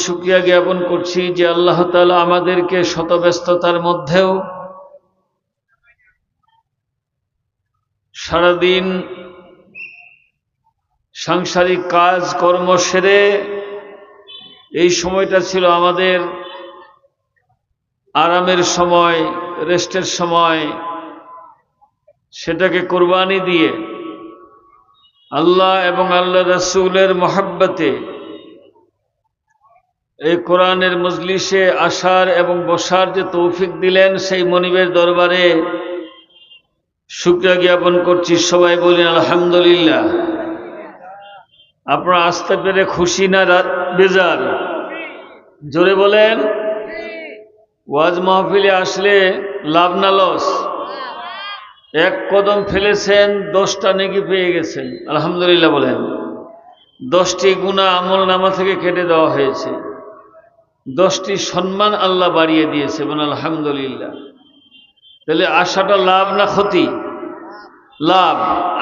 শুকরিয়া জ্ঞাপন করছি যে আল্লাহ তাআলা আমাদেরকে শত ব্যস্ততার মধ্যেও সারাদিন সাংসারিক কাজ কর্ম সেরে এই সময়টা ছিল আমাদের আরামের সময়, রেস্টের সময়, সেটাকে কুরবানি দিয়ে আল্লাহ এবং আল্লাহ রাসূলের মহব্বতে এই কোরআনের মজলিসে আসার এবং বসার যে তৌফিক দিলেন, সেই মনিবের দরবারে শুকরিয়া জ্ঞাপন করছি। সবাই বলেন আলহামদুলিল্লাহ। আপনারা আসতে পেরে খুশি না বেজার? জোরে বলেন। ওয়াজ মাহফিলে আসলে লাভ না লস? এক কদম ফেলেছেন, 10টা নেকি পেয়ে গেছেন, আলহামদুলিল্লাহ বলেন। 10টি গুনাহ আমল নামা থেকে কেটে দেওয়া হয়েছে, 10টি সম্মান আল্লাহ বাড়িয়ে দিয়েছে, বলেন আলহামদুলিল্লাহ। তাহলে আসাটা লাভ না ক্ষতি? লাভ।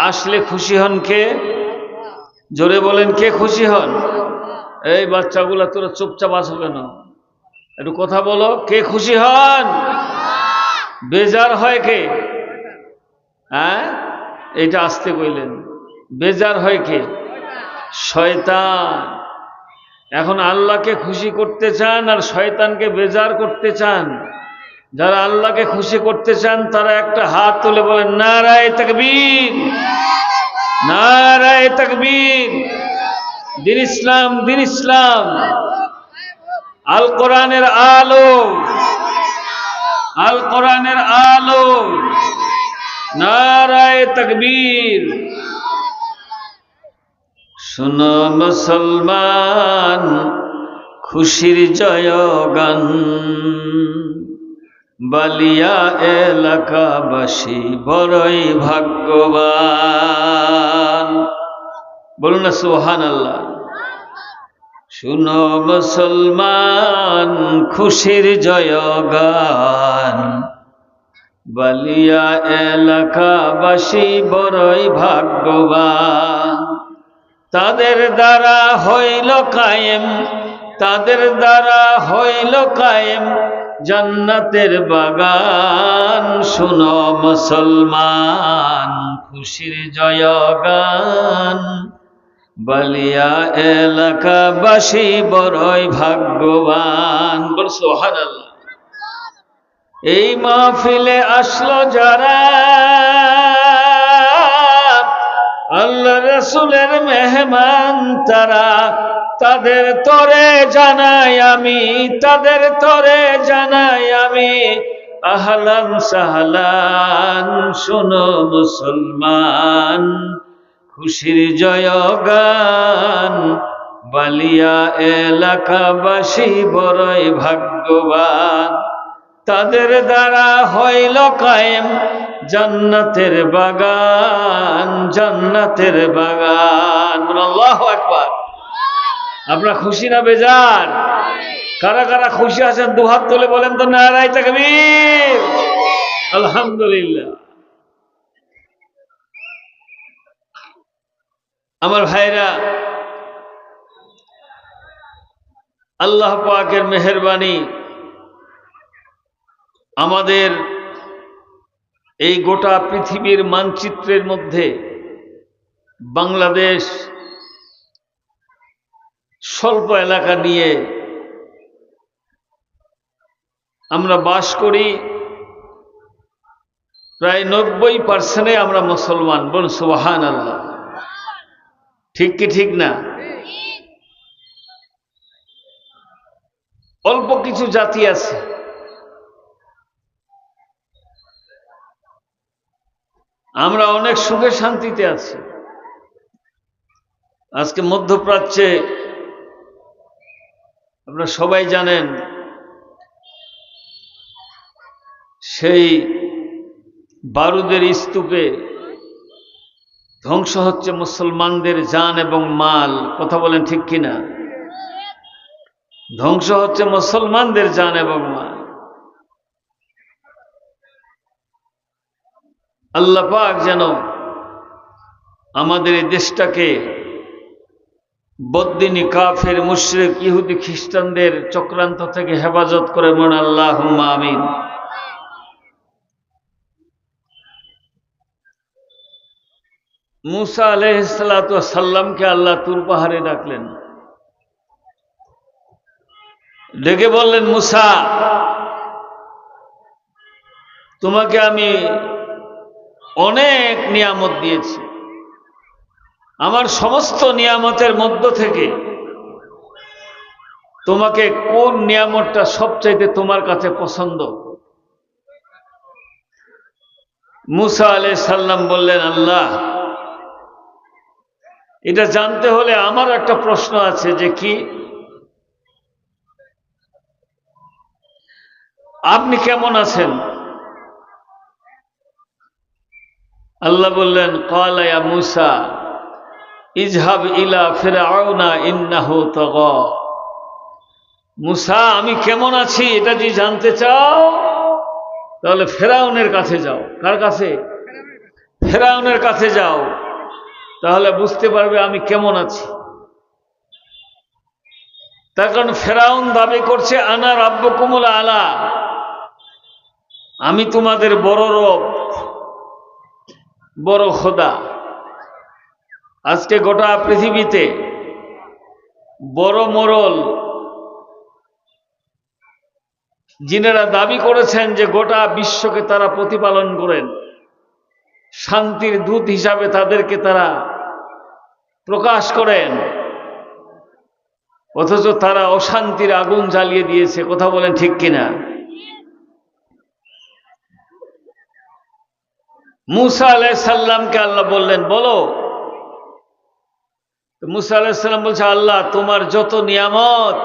আসলে খুশি হন কে? জোরে বলেন, কে খুশি হন? এই বাচ্চাগুলা তোরা চুপচাপ আছো কেন? একটু কথা বলো, কে খুশি হন? বেজার হয় কে? হ্যাঁ, এটা আসতে কইলেন। বেজার হয় কে? শয়তান। এখন আল্লাহকে খুশি করতে চান আর শয়তানকে বেজার করতে চান। যারা আল্লাহকে খুশি করতে চান তারা একটা হাত তুলে বলেন নারায়ে তাকবীর, নারায়ে তাকবীর। দিন ইসলাম, দিন ইসলাম। আল কোরআনের আলো, আল কোরআনের আলো। নারায়ে তাকবীর। শুনো মুসলমান, খুশির জয়গান, বালিয়া এলাকাবাসী বড়ই ভাগ্যবান। বলুন না সুবহানাল্লাহ। শুনো মুসলমান, খুশির জয়গান, বালিয়া এলাকাবাসী বড়ই ভাগ্যবান। তাদের দ্বারা হইল কায়েম, তাদের দ্বারা হইল কায়েম জান্নাতের বাগান। শুনো মুসলমান, খুশির জয়গান, বালিয়া এলাকাবাসী বড়ই ভাগ্যবান। বল সুবহানাল্লাহ। এই মাহফিলে আসলো যারা আল্লাহ রাসূলের মেহমান তারা, তাদের তরে জানাই আমি, তাদের তরে জানাই আমি আহলান সাহলান। শোনো মুসলমান, খুশির জয়গান, বালিয়া এলাকাবাসী বড়ই ভাগ্যবান। তাদের দ্বারা হইল কায়েম জান্নাতের বাগান, জান্নাতের বাগান। আল্লাহু আকবার। আপনারা খুশি না বেজার? কারা কারা খুশি আছেন দুহাত তুলে বলেন তো নারায়ে তাকবীর। আলহামদুলিল্লাহ। আমার ভাইরা, আল্লাহ পাকের মেহেরবানি, আমাদের এই গোটা পৃথিবীর মানচিত্রের মধ্যে বাংলাদেশ স্বল্প এলাকা নিয়ে আমরা বাস করি। প্রায় 90% আমরা মুসলমান। বলুন সুবহানাল্লাহ। ঠিক কি ঠিক না? অল্প কিছু জাতি আছে আমরা অনেক সুখে শান্তিতে আছি। আজকে মধ্যপ্রাচ্যে আপনারা সবাই জানেন, সেই বারুদের স্তূপে ধ্বংস হচ্ছে মুসলমানদের জান এবং মাল। কথা বলেন ঠিক কিনা? ধ্বংস হচ্ছে মুসলমানদের জান এবং মাল। আল্লাহ পাক যেন আমাদের এই দেশটাকে বদ্দিনী কাফের মুশরিক ইহুদি খ্রিস্টানদের চক্রান্ত থেকে হেফাজত করে মন আল্লাহুম্মা আমিন। মুসা আলাইহিসসালাতু ওয়াসসালামকে আল্লাহ তুর পাহাড়ে ডাকলেন, ডেকে বললেন, মুসা, তোমাকে আমি অনেক নিয়ামত দিয়েছি, আমার সমস্ত নিয়ামতের মধ্য থেকে তোমাকে কোন নিয়ামতটা সবচাইতে তোমার কাছে পছন্দ? মুসা আলাইহিস সালাম বললেন, আল্লাহ, এটা জানতে হলে আমার একটা প্রশ্ন আছে, যে কি আপনি কেমন আছেন? আল্লাহ বললেন, ক্বালা ইয়া মুসা ইযহাব ইলা ফিরআউনা ইন্নাহু তাগা। মুসা, আমি কেমন আছি এটা যদি জানতে চাও তাহলে ফেরাউনের কাছে যাও। কার কাছে? ফেরাউনের কাছে যাও, তাহলে বুঝতে পারবে আমি কেমন আছি। তার কারণ ফেরাউন দাবি করছে আনা রাব্বুকুমুল আলা, আমি তোমাদের বড় রব, বড় খোদা। আজকে গোটা পৃথিবীতে বড় মোড়ল যিনারা দাবি করেছেন যে গোটা বিশ্বকে তারা প্রতিপালন করেন, শান্তির দূত হিসাবে তাদেরকে তারা প্রকাশ করেন, অথচ তারা অশান্তির আগুন জ্বালিয়ে দিয়েছে। কথা বলেন ঠিক কিনা? মুসা আলাইহিস সালামকে আল্লাহ বললেন, বলো। মুসা আলাইহিস সালাম বলছে, আল্লাহ, তোমার যত নিয়ামত,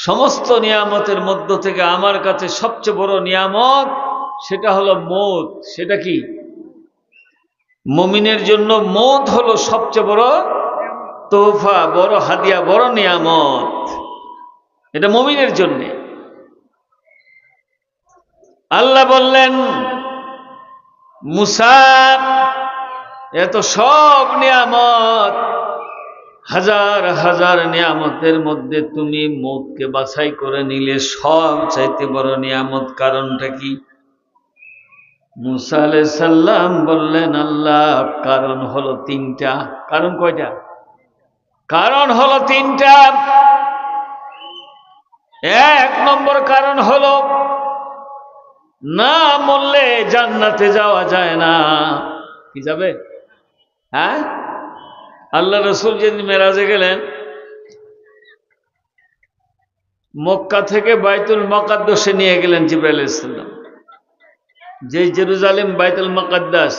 সমস্ত নিয়ামতের মধ্য থেকে আমার কাছে সবচেয়ে বড় নিয়ামত সেটা হলো মওত। সেটা কি? মুমিনের জন্য মওত হলো সবচেয়ে বড় তোহফা, বড় হাদিয়া, বড় নিয়ামত। এটা মুমিনের জন্য। আল্লাহ বললেন, মুসা, এত সব নিয়ামত, হাজার হাজার নিয়ামতের মধ্যে তুমি মওতকে বাছাই করে নিলে সব চাইতে বড় নিয়ামত, কারণটা কি? মুসা আলাইহিস সালাম বললেন, আল্লাহ, কারণ হলো তিনটা। কারণ কয়টা? কারণ হলো তিনটা। এক নম্বর কারণ হলো, না মরলে জান্নাতে যাওয়া যায় না। কি যাবে? হ্যাঁ, আল্লাহ রসুল যেদিন মেরাজে গেলেন, মক্কা থেকে বাইতুল মুকাদ্দাসে নিয়ে গেলেন জিবরাইল আলাইহিস সালাম। যে জেরুজালেম বাইতুল মুকাদ্দাস,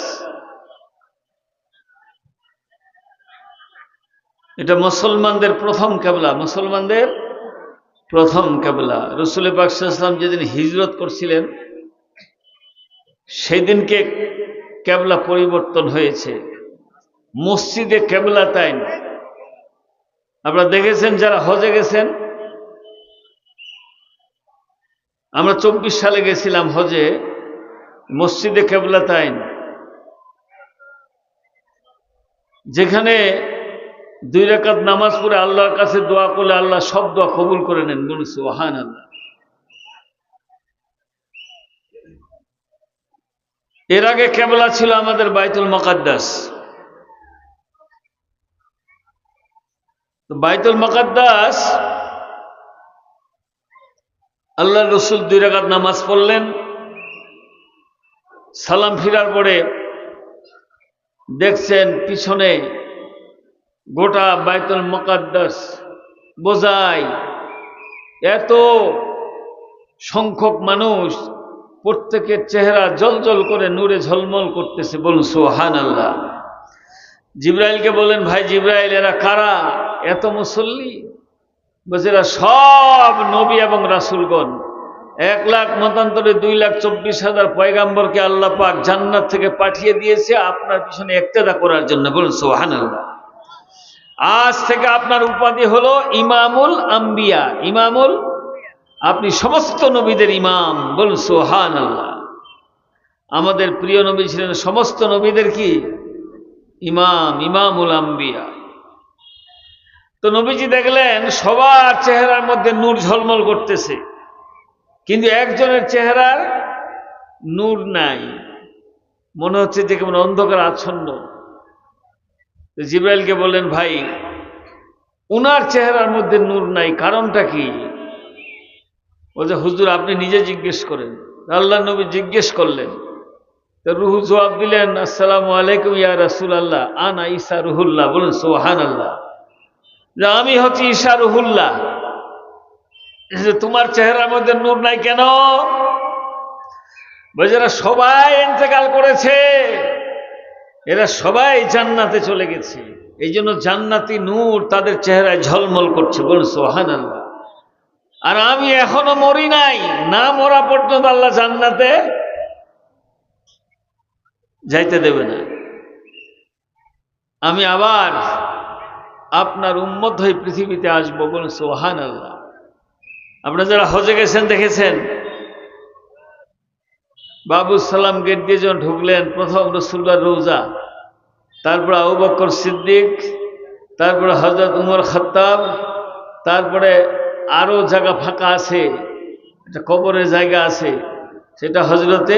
এটা মুসলমানদের প্রথম কিবলা, মুসলমানদের প্রথম কিবলা। রাসূল পাক সাল্লাল্লাহু আলাইহি ওয়াসাল্লাম যেদিন হিজরত করছিলেন সেদিনকে কিবলা পরিবর্তন হয়েছে। মসজিদে কিবলাতাইন, আপনারা দেখেছেন যারা হজে গেছেন। আমরা 24 সালে গেছিলাম হজে, মসজিদে কিবলাতাইন, যেখানে 2 রাকাত নামাজ পড়ে আল্লাহর কাছে দোয়া করলে আল্লাহ সব দোয়া কবুল করে নেন। বলুন সুবহানাল্লাহ। এর আগে কিবলা ছিল আমাদের বাইতুল মুকাদ্দাস। তো বাইতুল মুকাদ্দাস আল্লাহর রাসূল 2 রাকাত নামাজ পড়লেন, সালাম ফিরার পরে দেখছেন পিছনে গোটা বাইতুল মুকাদ্দাস বোঝাই এত সংখ্যক মানুষ, প্রত্যেকের চেহারা জলজল করে নূরে ঝলমল করতেছে। বলুন সুবহানাল্লাহ। জিবরাইলকে বলেন, ভাই জিবরাইল, এরা কারা? এত মুসল্লি? বলছে, এরা সব নবী এবং রাসূলগণ। 1 লাখ মতান্তরে 2,24,000 পয়গাম্বরকে আল্লাহ পাক জান্নাত থেকে পাঠিয়ে দিয়েছে আপনার পিছনে ইক্তেদা করার জন্য। বলুন সুবহানাল্লাহ। আজ থেকে আপনার উপাধি হলো ইমামুল আম্বিয়া। ইমামুল, আপনি সমস্ত নবীদের ইমাম। বলুন সুবহানাল্লাহ। আমাদের প্রিয় নবী ছিলেন সমস্ত নবীদের কি? ইমাম, ইমামুল আম্বিয়া। তো নবীজি দেখলেন সবার চেহারার মধ্যে নূর ঝলমল করতেছে, কিন্তু একজনের চেহারার নূর নাই, মনে হচ্ছে যে কেমন অন্ধকার আচ্ছন্ন। জিবরাইলকে বললেন, ভাই উনার চেহারার মধ্যে নূর নাই, কারণটা কি? বলছে, হুজুর আপনি নিজে জিজ্ঞেস করেন। আল্লাহ নবী জিজ্ঞেস করলেন, তো রুহ জবাব দিলেন, আসসালামু আলাইকুম ইয়া রাসূলুল্লাহ, আনা ঈসা রুহুল্লাহ। বলেন সুবহানাল্লাহ, যে আমি হচ্ছি ঈসা রুহুল্লাহ। তোমার চেহারার মধ্যে নূর নাই কেন? বলছে, এরা সবাই ইন্তেকাল করেছে, এরা সবাই জান্নাতে চলে গেছে, এই জন্য জান্নাতি নূর তাদের চেহারায় ঝলমল করছে। বলুন সুবহানাল্লাহ। আর আমি এখনো মরি নাই, না মরা পর্যন্ত আল্লাহ জান্নাতে যাইতে দেবে না। আমি আবার আপনার উম্মত হয়ে পৃথিবীতে আসবো। বলুন সুবহানাল্লাহ। আপনারা যারা হজে গেছেন দেখেছেন, বাবু সালাম গেট দিয়ে যখন ঢুকলেন, প্রথম রাসূলুল্লাহর রওজা, তারপরে আবু বকর সিদ্দিক, তারপরে হযরত উমর খাত্তাব, তারপরে আরো জায়গা ফাঁকা আছে, একটা কবরের জায়গা আছে, সেটা হযরতে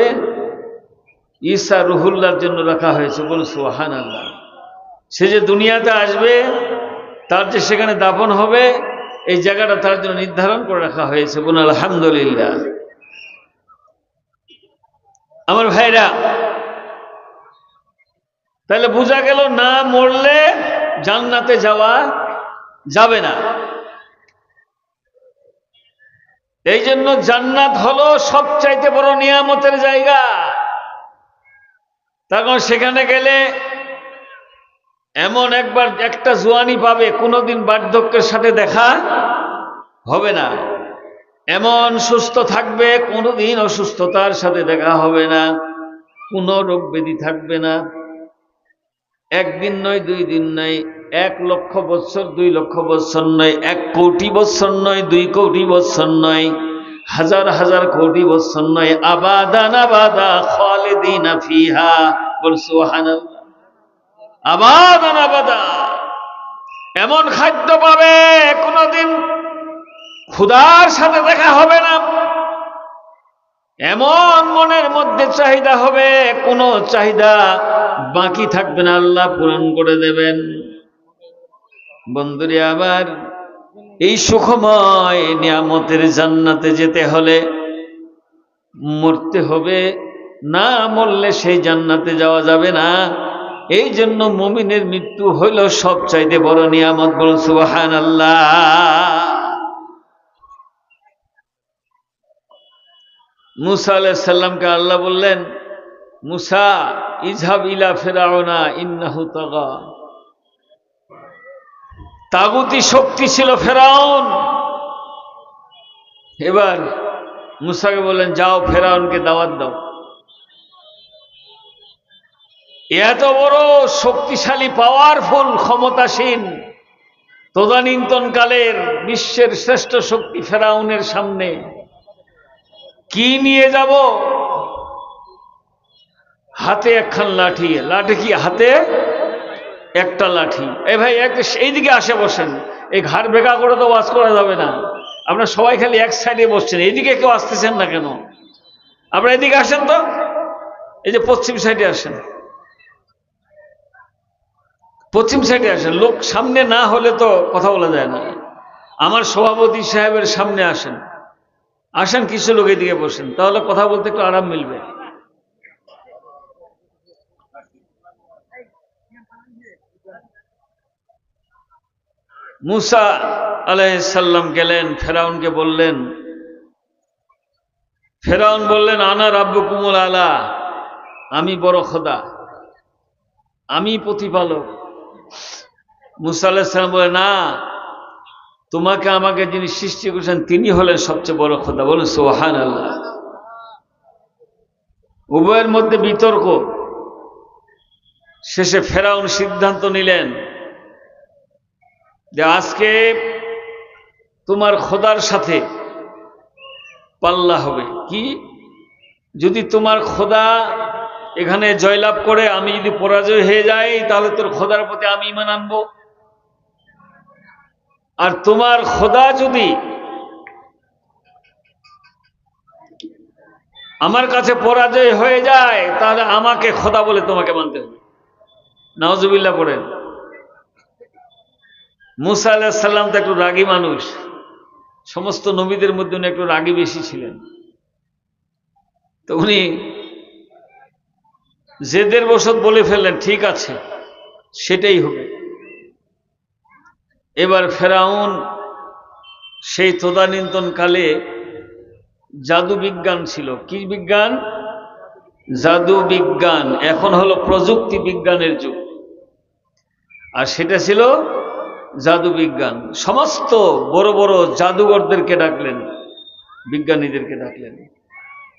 ঈসা রুহুল্লাহর জন্য রাখা হয়েছে। বলুন সুবহানাল্লাহ। সে যে দুনিয়াতে আসবে, তার যে সেখানে দাফন হবে, এই জায়গাটা তার জন্য নির্ধারণ করে রাখা হয়েছে। বলুন আলহামদুলিল্লাহ। আমার ভাইরা, তাহলে বোঝা গেল না মরলে জান্নাতে যাওয়া যাবে না। এই জন্য জান্নাত হলো সবচাইতে বড় নিয়ামতের জায়গা। তখন সেখানে গেলে এমন একবার একটা জোয়ানি পাবে, কোনোদিন বার্ধক্যের সাথে দেখা হবে না। এমন সুস্থ থাকবে, কোনোদিন অসুস্থতার সাথে দেখা হবে না, কোনো রোগ ব্যাধি থাকবে না। একদিন নয়, 2 দিন নয়, 1 লক্ষ বৎসর, 2 লক্ষ বৎসর নয়, 1 কোটি বৎসর নয়, 2 কোটি বৎসর নয়, হাজার হাজার কোটি বৎসর নয়, আবাদান আবাদা খালিদিনা ফিহা। বল সুবহানাল্লাহ। আবাদান আবাদা, এমন খাদ্য পাবে কোনোদিন ক্ষুধার সাথে দেখা হবে না, এমন মনের মধ্যে চাহিদা হবে, কোনো চাহিদা বাকি থাকবে না, আল্লাহ পূরণ করে দেবেন। বন্ধুরে আবার, এই সুখময় নিয়ামতের জান্নাতে যেতে হলে মরতে হবে, না মরলে সেই জান্নাতে যাওয়া যাবে না। এই জন্য মুমিনের মৃত্যু হইল সবচাইতে বড় নিয়ামত। বলুন সুবহানাল্লাহ। মুসা আলাইহিস সালামকে আল্লাহ বললেন, মুসা ইযহাব ইলা ফিরআউনা ইন্নাহু তাগা। তাগুতি শক্তি ছিল ফেরাউন। এবার মুসাকে বললেন, যাও ফেরাউনকে দাওয়াত দাও। এত বড় শক্তিশালী, পাওয়ারফুল, ক্ষমতাসীন, তদানীন্তনকালের বিশ্বের শ্রেষ্ঠ শক্তি ফেরাউনের সামনে কি নিয়ে যাব? হাতে একখান লাঠি। লাঠি কি হাতে? একটা লাঠি। এই ভাই এইদিকে আসে বসেন, এই ঘাড় বেঁকা করে তো ওয়াজ করা যাবে না। আপনারা সবাই খালি এক সাইডে বসছেন, এইদিকে কেউ আসতেছেন না কেন? আপনারা এদিকে আসেন তো, এই যে পশ্চিম সাইডে আসেন, পশ্চিম সাইডে আসেন। লোক সামনে না হলে তো কথা বলা যায় না। আমার সভাপতি সাহেবের সামনে আসেন, আসেন, কিছু লোক এদিকে বসেন, তাহলে কথা বলতে একটু আরাম মিলবে। মুসা আলাইহিস সালাম গেলেন, ফেরাউনকে বললেন। ফেরাউন বললেন, আনা রাব্বুকুমুল আলা, আমি বড় খোদা, আমি প্রতিপালক। মুসা আলাইহিস সালাম বলে, না, তোমাকে আমাকে যিনি সৃষ্টি করেছেন তিনি হলেন সবচেয়ে বড় খোদা। বলুন সুবহানাল্লাহ। উভয়ের মধ্যে বিতর্ক। শেষে ফেরাউন সিদ্ধান্ত নিলেন যে আজকে তোমার খোদার সাথে পাল্লা হবে। কি? যদি তোমার খোদা এখানে জয়লাভ করে, আমি যদি পরাজয় হয়ে যাই, তাহলে তোর খোদার প্রতি আমি ঈমান আনবো। আর তোমার খোদা যদি আমার কাছে পরাজয় হয়ে যায় তাহলে আমাকে খোদা বলে তোমাকে মানতে হবে। নাউজুবিল্লাহ পড়েন। মুসা আলাইহিস সালাম তো একটু রাগী মানুষ, সমস্ত নবীদের মধ্যে উনি একটু রাগী বেশি ছিলেন। তো উনি জেদের বশত বলে ফেললেন, ঠিক আছে সেটাই হবে। এবার ফেরাউন সেই তদানীন্তন কালে জাদু বিজ্ঞান ছিল। কি বিজ্ঞান? জাদু বিজ্ঞান। এখন হলো প্রযুক্তি বিজ্ঞানের যুগ, আর সেটা ছিল জাদু বিজ্ঞান। সমস্ত বড় বড় জাদুঘরদেরকে ডাকলেন, বিজ্ঞানীদেরকে ডাকলেন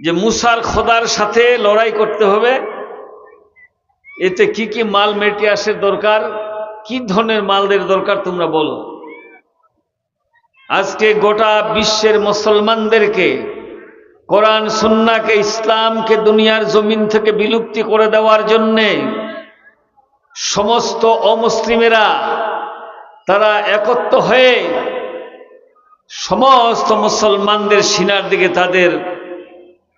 যে মুসার খোদার সাথে লড়াই করতে হবে, এতে কি কি মাল মেটিরিয়ালের দরকার, কি ধরনের মালদের দরকার তোমরা বলো। আজকে গোটা বিশ্বের মুসলমানদেরকে, কোরআন সুন্নাহকে, ইসলামকে দুনিয়ার জমিন থেকে বিলুপ্তি করে দেওয়ার জন্যে সমস্ত অমুসলিমেরা তারা একত্র হয়ে সমস্ত মুসলমানদের সিনার দিকে তাদের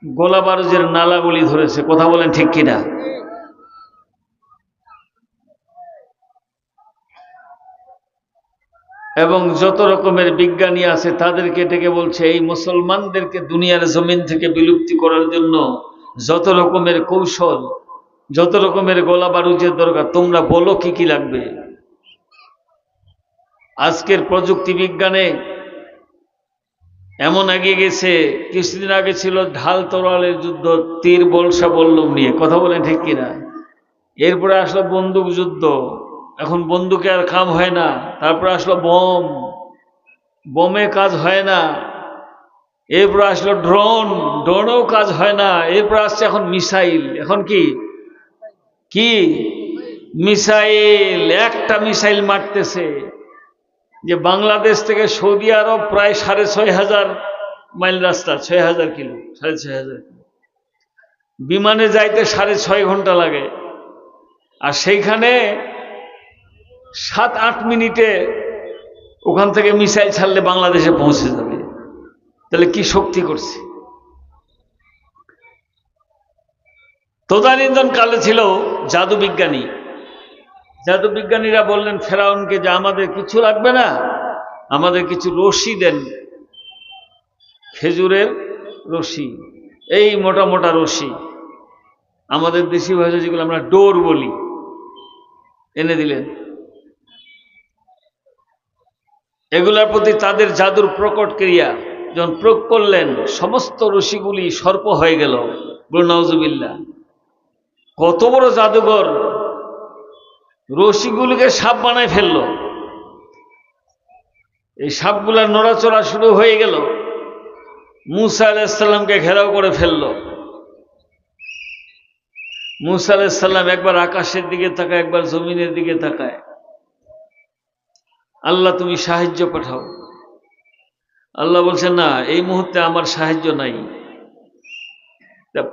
গোলা বারুদের নালাগুলি ধরেছে। কথা বলেন ঠিক কিনা? এবং যত রকমের বিজ্ঞানী আছে তাদেরকে ডেকে বলছে এই মুসলমানদেরকে দুনিয়ার জমিন থেকে বিলুপ্তি করার জন্য যত রকমের কৌশল, যত রকমের গোলা বারুদের দরকার তোমরা বলো কি কি লাগবে। আজকের প্রযুক্তি বিজ্ঞানে এমন এগিয়ে গেছে, কিছুদিন আগে ছিল ঢাল তরোয়ালের যুদ্ধ, তীর বর্ষা বল্লম নিয়ে। কথা বলেন ঠিক কিনা? এরপরে আসলো বন্দুক যুদ্ধ, এখন বন্দুকে আর কাম হয় না। তারপরে আসলো বোম, বোমে কাজ হয় না। এরপরে আসলো ড্রোন, ড্রোনেও কাজ হয় না। এরপরে আসছে এখন মিসাইল। এখন কি কি মিসাইল, একটা মিসাইল মারতেছে যে বাংলাদেশ থেকে সৌদি আরব প্রায় 6,500 মাইল রাস্তা, 6,000 কিলো, 6,500 কিলো। বিমানে যাইতে 6.5 ঘন্টা লাগে, আর সেইখানে 7-8 মিনিটে ওখান থেকে মিসাইল ছাড়লে বাংলাদেশে পৌঁছে যাবে। তাহলে কি শক্তি করছে। তদানীন্তন কালে ছিল জাদু বিজ্ঞানী। জাদু বিজ্ঞানীরা বললেন ফেরাউনকে যে আমাদের কিছু লাগবে না, আমাদের কিছু রশি দেন, খেজুরের রশি, এই মোটা মোটা রশি, আমাদের দেশি ভাষা যেগুলো আমরা ডোর বলি, এনে দিলেন। এগুলোর প্রতি তাদের জাদুর প্রকট ক্রিয়া যখন প্রয়োগ করলেন, সমস্ত রশিগুলি সর্প হয়ে গেল। বলুন নাউজুবিল্লাহ। কত বড় জাদুঘর, রশিগুলিকে সাপ বানায় ফেলল। এই সাপগুলার নড়াচড়া শুরু হয়ে গেল, মুসা আলাইহিস সালামকে ঘেরাও করে ফেলল। মুসা আলাইহিস সালাম একবার আকাশের দিকে তাকায়, একবার জমিনের দিকে তাকায়, আল্লাহ তুমি সাহায্য পাঠাও। আল্লাহ বলছেন না, এই মুহূর্তে আমার সাহায্য নাই।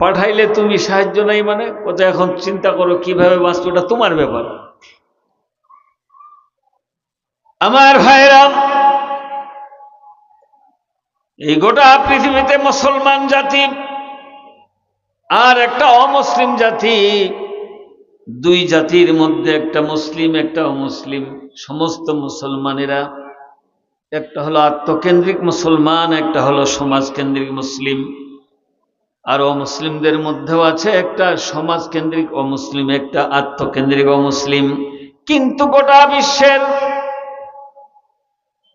পাঠাইলে তুমি সাহায্য নাই মানে কথা, এখন চিন্তা করো কিভাবে বাঁচবে, ওটা তোমার ব্যাপার। আমার ভাইরা, এই গোটা পৃথিবীতে মুসলমান জাতি আর একটা অমুসলিম জাতি, দুই জাতির মধ্যে একটা মুসলিম একটা অমুসলিম। সমস্ত মুসলমানেরা একটা হলো আত্মকেন্দ্রিক মুসলমান, একটা হলো সমাজকেন্দ্রিক মুসলিম। আর অমুসলিমদের মধ্যেও আছে একটা সমাজকেন্দ্রিক অমুসলিম, একটা আত্মকেন্দ্রিক অমুসলিম। কিন্তু গোটা বিশ্বের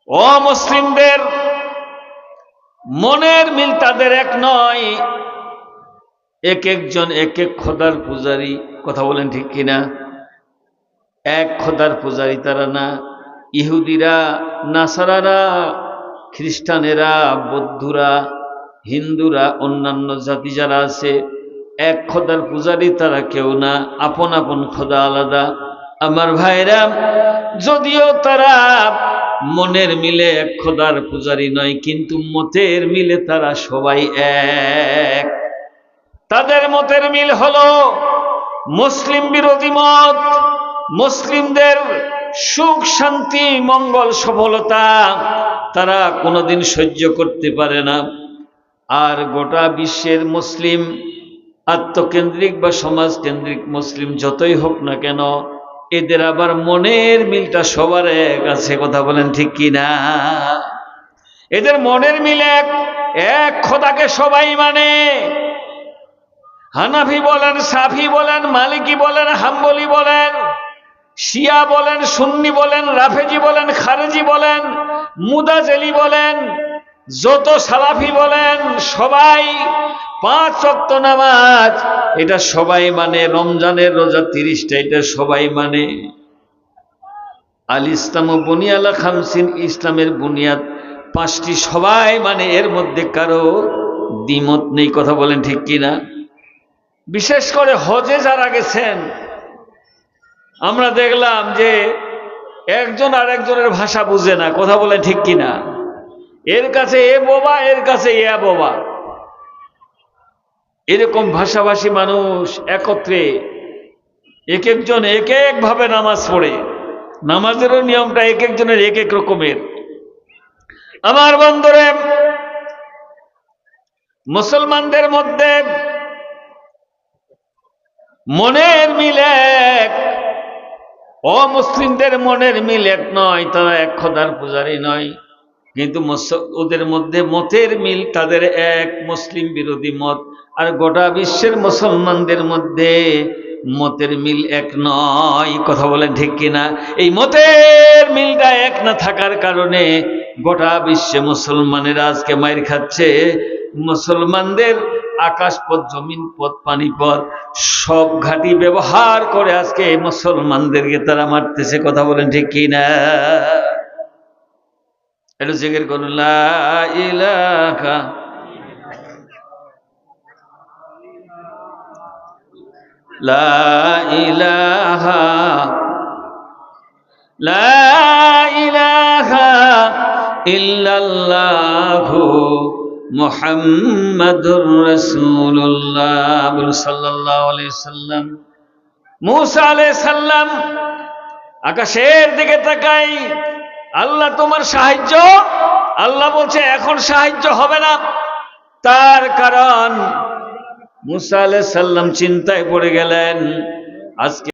অমুসলিমদের মনের মিল তাদের এক নয়, এক একজন এক এক খোদার পূজারী। কথা বলেন ঠিক কিনা? এক খোদার পূজারী তারা না। ইহুদিরা, নাসারারা, খ্রিস্টানেরা, বৌদ্ধরা, হিন্দুরা, অন্যান্য জাতি যারা আছে, এক খোদার পূজারী তারা কেউ না, আপন আপন খোদা আলাদা। আমার ভাইরা, যদিও তারা মনের মিলে এক খোদার পূজারী নয়, কিন্তু মতের মিলে তারা সবাই এক। তাদের মতের মিল হলো মুসলিম বিরোধী মত, মুসলিমদের সুখ শান্তি মঙ্গল সফলতা তারা কোনোদিন সহ্য করতে পারে না। আর গোটা বিশ্বের মুসলিম আত্মকেন্দ্রিক বা সমাজকেন্দ্রিক মুসলিম যতই হোক না কেন, এদের আবার মনের মিলটা সবার এক আছে। কথা বলেন ঠিক কি না? এদের মনের মিল এক, এক খোদাকে সবাই মানে। হানাফি বলেন, সাফি বলেন, মালিকি বলেন, হাম্বলি বলেন, শিয়া বলেন, সুন্নি বলেন, রাফেজি বলেন, খারেজি বলেন, মুদাজেলি বলেন, যত সালাফি বলেন, সবাই 5 ওয়াক্ত নামাজ এটা সবাই মানে। রমজানের রোজা 30টা এটা সবাই মানে। আল ইসলাম ও বুনিয়াল খামসিন, ইসলামের বুনিয়াদ 5টি সবাই মানে, এর মধ্যে কারো দ্বিমত নেই। কথা বলেন ঠিক কিনা? বিশেষ করে হজে যারা গেছেন, আমরা দেখলাম যে একজন আর একজনের ভাষা বুঝে না। কথা বলেন ঠিক কিনা? এর কাছে এ বোবা, এর কাছে এ বোবা, এরকম ভাষাভাষী মানুষ একত্রে এক একজন এক এক ভাবে নামাজ পড়ে। নামাজেরও নিয়মটা এক একজনের এক এক রকমের। আমার বন্ধুরে, মুসলমানদের মধ্যে মনের মিল এক, অমুসলিমদের মনের মিল এক নয়। তারা এক খোদার পূজারী নয়, কিন্তু ওদের মধ্যে মতের মিল, তাদের এক মুসলিম বিরোধী মত। আর গোটা বিশ্বের মুসলমানদের মধ্যে মতের মিল এক নয়। কথা বলেন ঠিক কিনা? এই মতের মিলটা এক না থাকার কারণে গোটা বিশ্বে মুসলমানেরা আজকে মাইর খাচ্ছে। মুসলমানদের আকাশ পথ, জমিন পথ, পানি পথ সব ঘাঁটি ব্যবহার করে আজকে মুসলমানদেরকে তারা মারতেছে। কথা বলেন ঠিক কিনা? একটু জিকির করুন, লা ইলাহা লা ইলাহা লা ইলাহা ইল্লাল্লাহু মুহাম্মাদুর রাসূলুল্লাহ সাল্লাল্লাহু আলাইহি সাল্লাম। মূসা আলাইহিস সালাম আকাশের দিকে তাকাই, আল্লাহ তোমার সাহায্য। আল্লাহ বলছে এখন সাহায্য হবে না। তার কারণ মূসা আলাইহিস সালাম চিন্তায় পড়ে গেলেন, আজকে